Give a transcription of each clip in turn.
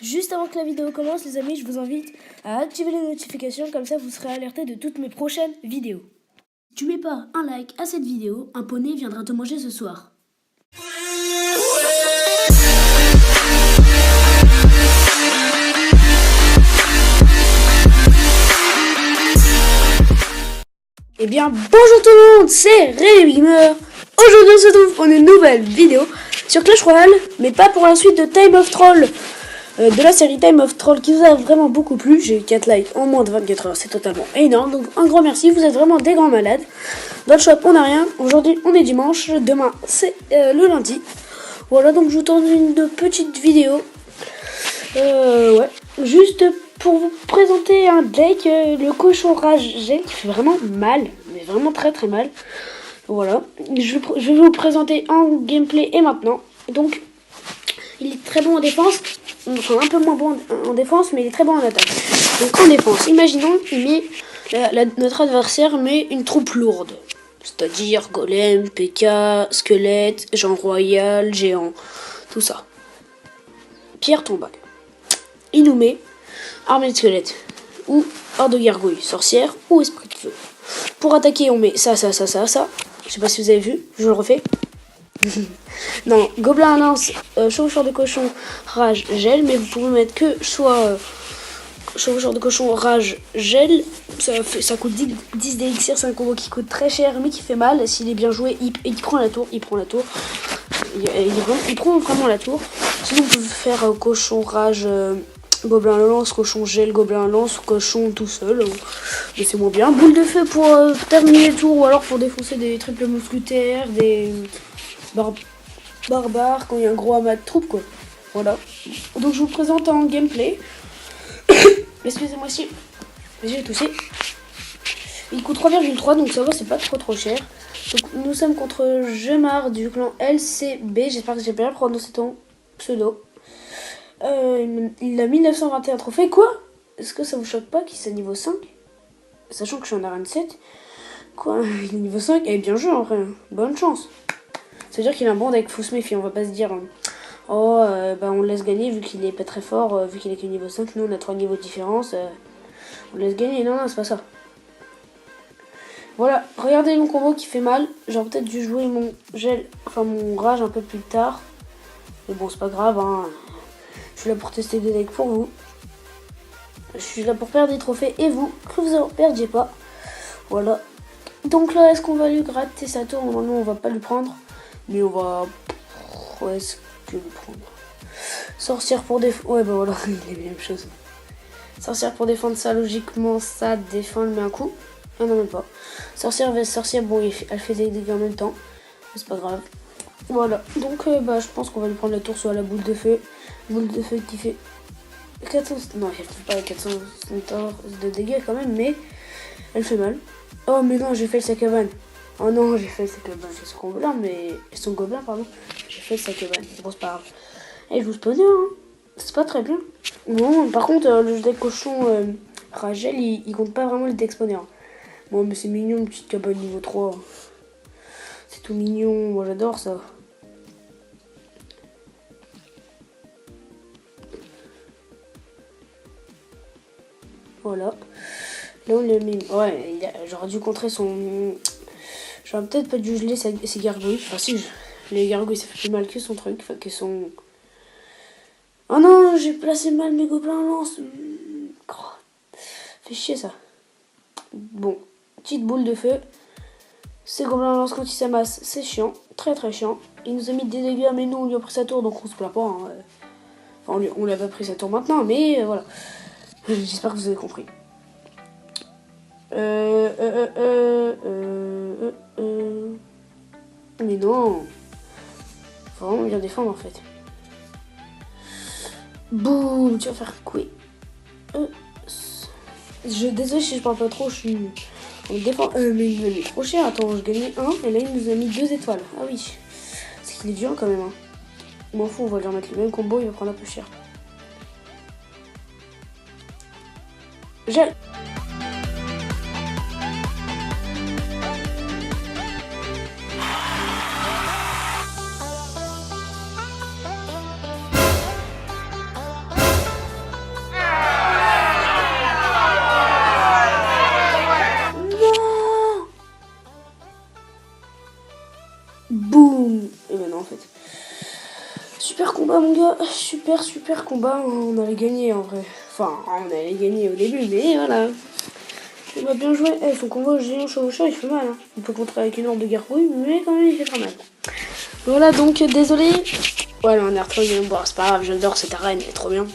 Juste avant que la vidéo commence, les amis, je vous invite à activer les notifications, comme ça vous serez alertés de toutes mes prochaines vidéos. Si tu mets pas un like à cette vidéo, un poney viendra te manger ce soir. Eh bien, bonjour tout le monde, c'est Rémi Gamer. Aujourd'hui, on se retrouve pour une nouvelle vidéo sur Clash Royale, mais pas pour la suite de Time of Troll, de la série Time of Troll qui vous a vraiment beaucoup plu. J'ai eu 4 likes en moins de 24 heures, c'est totalement énorme. Donc, un grand merci, vous êtes vraiment des grands malades. Dans le shop, on n'a rien. Aujourd'hui, on est dimanche. Demain, c'est le lundi. Voilà, donc je vous tourne une petite vidéo. Ouais, juste pour vous présenter un deck, le cochon rage gel qui fait vraiment mal, mais vraiment très très mal. Voilà, je vais vous le présenter en gameplay et maintenant. Donc, il est très bon en défense, enfin un peu moins bon en défense, mais il est très bon en attaque. Donc en défense, imaginons il met notre adversaire met une troupe lourde, c'est-à-dire golem, PK, squelette, Jean Royal, géant, tout ça. Pierre tombale. Il nous met armée de squelettes, ou horde de gargouilles, sorcière, ou esprit de feu. Pour attaquer, on met ça. Je sais pas si vous avez vu, je le refais. Non, gobelin à lance, chevaucheur de cochon, rage, gel, mais vous pouvez mettre que soit chevaucheur de cochon, rage, gel. Ça coûte 10 d'élixir, c'est un combo qui coûte très cher, mais qui fait mal. S'il est bien joué, il prend la tour, il prend vraiment la tour. Sinon, vous pouvez faire cochon, rage, gobelin à lance, cochon gel, gobelin à lance, ou cochon tout seul. Mais c'est moins bien. Boule de feu pour terminer le tour, ou alors pour défoncer des triples mousquetaires, des barbares quand il y a un gros amas de troupes, quoi. Voilà. Donc je vous présente en gameplay. Excusez-moi si j'ai toussé. Il coûte 3,3, donc ça va, c'est pas trop cher. Donc nous sommes contre Gemar du clan LCB. J'espère que j'ai bien prononcé ton pseudo. Il a 1921 trophées. Quoi? Est-ce que ça vous choque pas qu'il soit niveau 5? Sachant que je suis en arène 7. Quoi? Il est niveau 5? Eh bien joué en vrai. Bonne chance. Ça veut dire qu'il a un bon deck, faut se méfier. On va pas se dire on le laisse gagner vu qu'il est pas très fort, vu qu'il est que niveau 5. Nous on a 3 niveaux de différence. On le laisse gagner. Non, c'est pas ça. Voilà, regardez mon combo qui fait mal. J'aurais peut-être dû jouer mon gel, enfin mon rage un peu plus tard. Mais bon, c'est pas grave, hein. Je suis là pour tester des decks pour vous. Je suis là pour perdre des trophées et vous, que vous en perdiez pas. Voilà. Donc là, est-ce qu'on va lui gratter sa tour? Normalement, on va pas lui prendre. Mais on va... Ouais, est-ce que lui prendre? Sorcière pour défendre... Ouais, bah voilà, il est la même chose. Sorcière pour défendre ça, logiquement, ça défend le met un coup. Ah non, même pas. Sorcière vs sorcière, bon, elle fait des dégâts en même temps. Mais c'est pas grave. Voilà, donc je pense qu'on va lui prendre la tour sur la boule de feu. Boule de feu qui fait 400... Non, elle fait pas 400 de dégâts quand même, mais elle fait mal. Oh, mais non, j'ai fait sa cabane. Oh non, j'ai fait sa cabane. J'ai son gobelin, pardon. J'ai fait sa cabane. Bon, c'est pas grave. Elle joue spawner, hein. C'est pas très bien. Bon, par contre, le deck cochon Ragel, il compte pas vraiment le deck spawner. Bon, mais c'est mignon, une petite cabane niveau 3. C'est tout mignon, moi j'adore ça. Voilà. Là on l'a mis. Ouais, j'aurais dû contrer son... J'aurais peut-être pas dû geler ses gargouilles. Enfin si, les gargouilles ça fait plus mal que son truc. Enfin que son... Oh non, j'ai placé mal mes gobelins en lance. Fait chier ça. Bon, petite boule de feu. Ces gobelins en lance quand ils s'amassent, c'est chiant. Très très chiant. Il nous a mis des dégâts, mais nous on lui a pris sa tour, donc on se plaint pas. Hein. Enfin, on lui a pas pris sa tour maintenant, mais voilà. J'espère que vous avez compris. Mais non. Faut vraiment bien défendre en fait. Boum, tu vas faire couer. Désolé si je parle pas trop, je suis... On défend... mais il m'a mis trop cher. Attends, je gagnais 1 et là il nous a mis 2 étoiles. Ah oui. C'est qu'il est dur quand même. Hein. M'en fous, on va lui remettre le même combo, il va prendre un peu cher. Gel. Voilà mon gars, super combat, on allait gagner en vrai. Enfin, on allait gagner au début, mais voilà. Il va bien jouer. Son combat géant chevaucheur, il fait mal. Hein. On peut contrer avec une horde de gargouilles, mais quand même, il fait très mal. Voilà, donc désolé. Voilà, on est retrouvé. Bon, c'est pas grave, j'adore cette arène, elle est trop bien.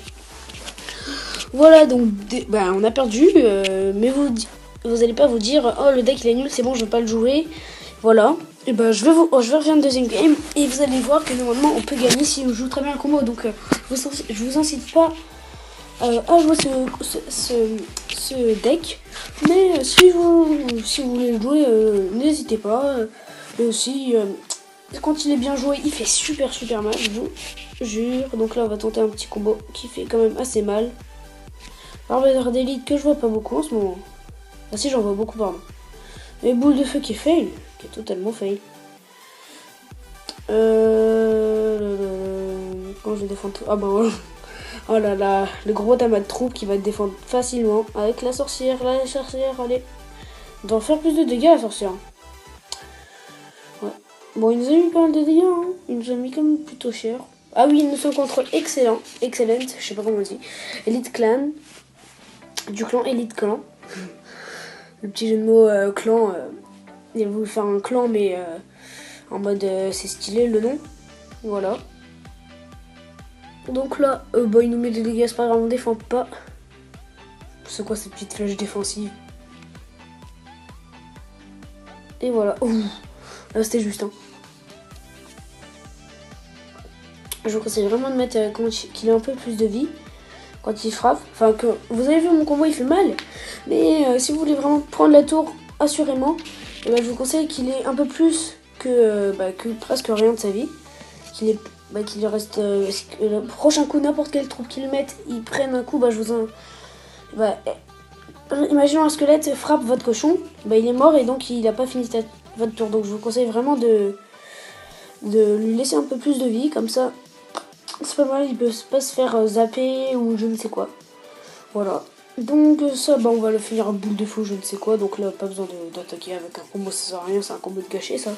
Voilà, donc on a perdu, mais vous allez pas vous dire, oh le deck il est nul, c'est bon, je vais pas le jouer. Voilà, et je vais refaire une deuxième game et vous allez voir que normalement on peut gagner si on joue très bien le combo. Donc je vous incite pas à jouer ce deck, mais si vous voulez le jouer, n'hésitez pas. Et aussi, quand il est bien joué, il fait super mal, je vous jure. Donc là on va tenter un petit combo qui fait quand même assez mal. Arbiter d'élite que je vois pas beaucoup en ce moment. Ah si, j'en vois beaucoup, pardon. Et boule de feu qui est fail, qui est totalement fail. Quand je défends tout. Ah bah voilà. Oh là là, le gros tamas de troupes qui va te défendre facilement. Avec la sorcière, allez. On doit faire plus de dégâts la sorcière. Ouais. Bon, il nous a mis pas mal de dégâts, hein. Il nous a mis quand même plutôt cher. Ah oui, nous sommes contre excellent, je sais pas comment on dit. Elite Clan. Du clan Elite Clan. Le petit jeu de mots clan. Il a voulu faire un clan, mais en mode c'est stylé le nom. Voilà. Donc là, il nous met des dégâts, c'est pas grave, on défend pas. C'est quoi cette petite flèche défensive? Et voilà. Ouh. Là c'était juste. Hein. Je vous conseille vraiment de mettre qu'il ait un peu plus de vie. Quand il frappe, enfin que vous avez vu mon combo il fait mal, mais si vous voulez vraiment prendre la tour assurément, je vous conseille qu'il ait un peu plus que presque rien de sa vie, qu'il reste le prochain coup n'importe quelle troupe qu'il mette, ils prennent un coup, imaginons un squelette frappe votre cochon, il est mort et donc il n'a pas fini votre tour, donc je vous conseille vraiment de lui laisser un peu plus de vie, comme ça. C'est pas mal, il peut pas se faire zapper ou je ne sais quoi. Voilà. Donc ça, on va le finir en boule de feu, je ne sais quoi. Donc là, pas besoin d'attaquer avec un combo, ça sert à rien, c'est un combo de gâcher ça.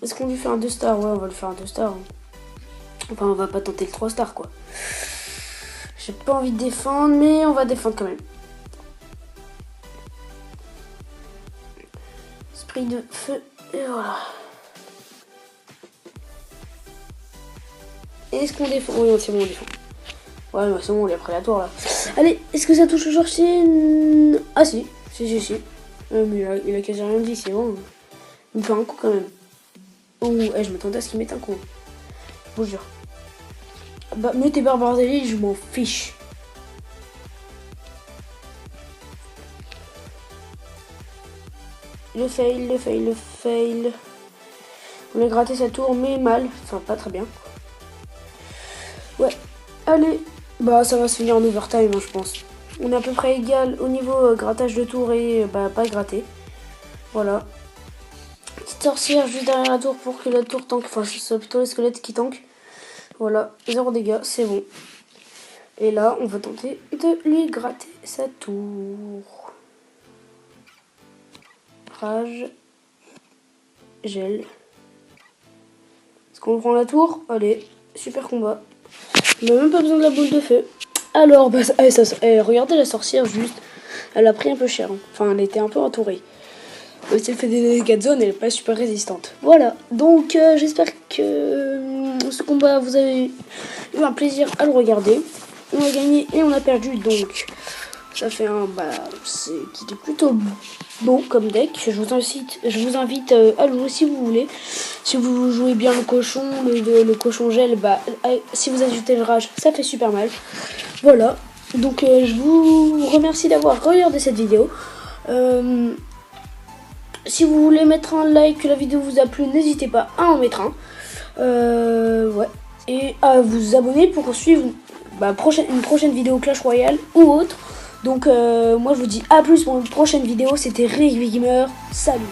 Est-ce qu'on lui fait un 2 stars? Ouais, on va le faire un 2 stars. Enfin, on va pas tenter le 3 stars quoi. J'ai pas envie de défendre, mais on va défendre quand même. Esprit de feu, et voilà. Est-ce qu'on défend? Oui, c'est bon, on défend. Ouais, c'est bon, on est prêt à la tour là. Allez, est-ce que ça touche le sorcier? Ah si. Mais il a quasi rien dit, c'est bon. Il me fait un coup quand même. Oh, je m'attendais à ce qu'il mette un coup. Je vous jure. Mettez barbares d'élite, je m'en fiche. Le fail. On a gratté sa tour, mais mal. Enfin, pas très bien. Ouais, allez. Ça va se finir en overtime, hein, je pense. On est à peu près égal au niveau grattage de tour et pas gratté. Voilà. Petite sorcière juste derrière la tour pour que la tour tank. Enfin, c'est plutôt les squelettes qui tankent. Voilà, 0 dégâts, c'est bon. Et là, on va tenter de lui gratter sa tour. Rage. Gel. Est-ce qu'on prend la tour? Allez, super combat. On n'a même pas besoin de la boule de feu. Alors, regardez la sorcière juste. Elle a pris un peu cher. Hein. Enfin, elle était un peu entourée. Si elle fait des dégâts de zone, elle n'est pas super résistante. Voilà. Donc, j'espère que ce combat, vous avez eu un plaisir à le regarder. On a gagné et on a perdu. Donc, ça fait un... qui était plutôt bon comme deck. Je vous invite à le jouer si vous voulez. Si vous jouez bien le cochon, le cochon gel, si vous ajoutez le rage, ça fait super mal. Voilà. Donc je vous remercie d'avoir regardé cette vidéo. Si vous voulez mettre un like, que la vidéo vous a plu, n'hésitez pas à en mettre un. Ouais. Et à vous abonner pour suivre une prochaine vidéo Clash Royale ou autre. Donc moi je vous dis à plus pour une prochaine vidéo. C'était Réveil Gamer. Salut.